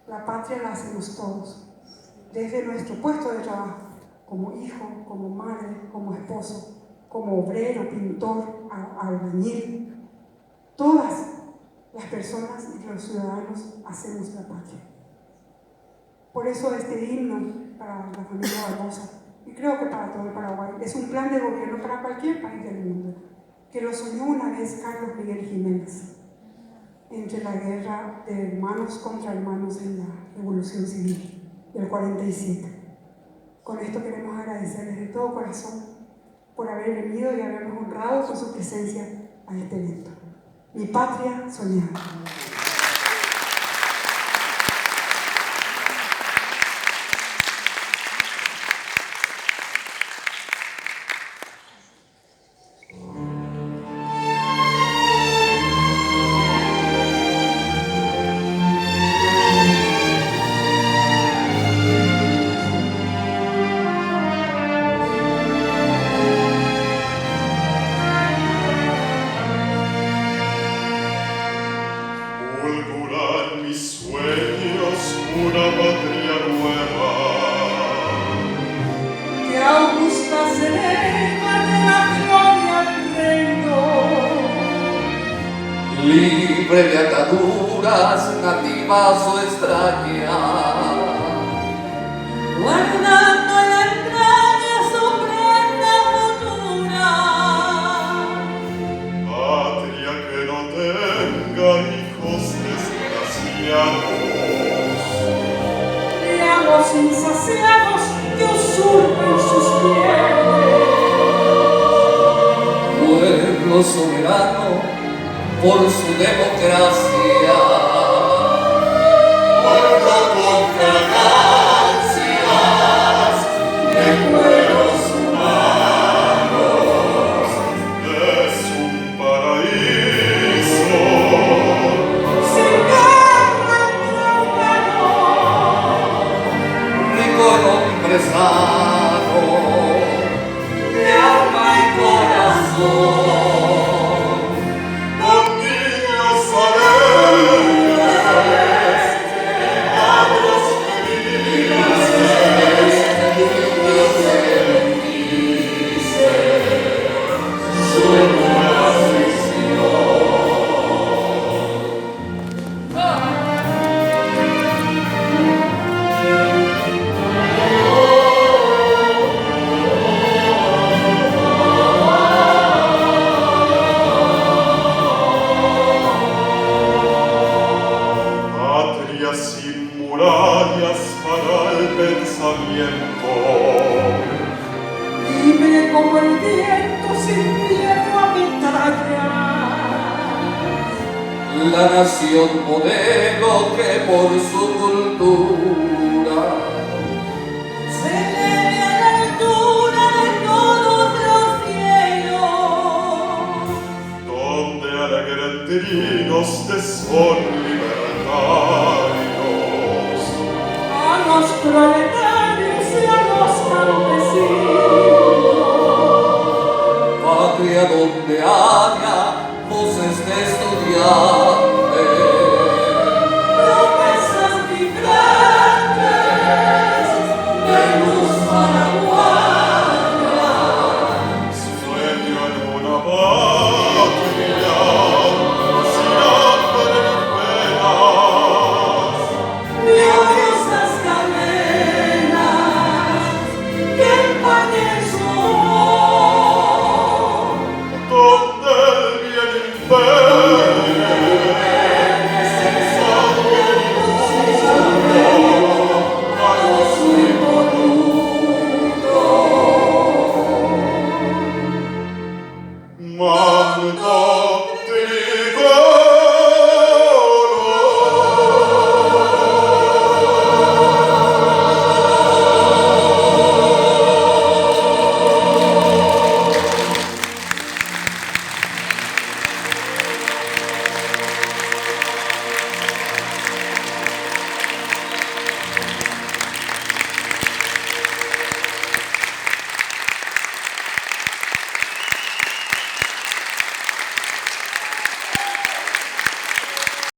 La patria la hacemos todos, desde nuestro puesto de trabajo, como hijo, como madre, como esposo, como obrero, pintor, albañil. Todas las personas y los ciudadanos hacemos la patria. Por eso este himno para la familia Barbosa, y creo que para todo el Paraguay, es un plan de gobierno para cualquier país del mundo, que lo soñó una vez Carlos Miguel Jiménez, entre la guerra de hermanos contra hermanos en la Revolución Civil del 47. Con esto queremos agradecerles de todo corazón por haber venido y habernos honrado con su presencia a este evento. Mi patria soñada. Libre de ataduras nativas o extrañas, guardando en la entraña su prenda futura. Patria que no tenga hijos desgraciados, Lagos insaciados que usurpen sus pieles. pueblo soberano por su democracia, muerto con fragancias de pueblos humanos, es un paraíso. Sin guerra ni rico en hombre sano, de alma y corazón. Sin murallas para el pensamiento, Libre como el viento sin miedo a metrallar. la nación modelo que por su cultura Se eleve a la altura de todos los cielos. donde alegretrinos de sol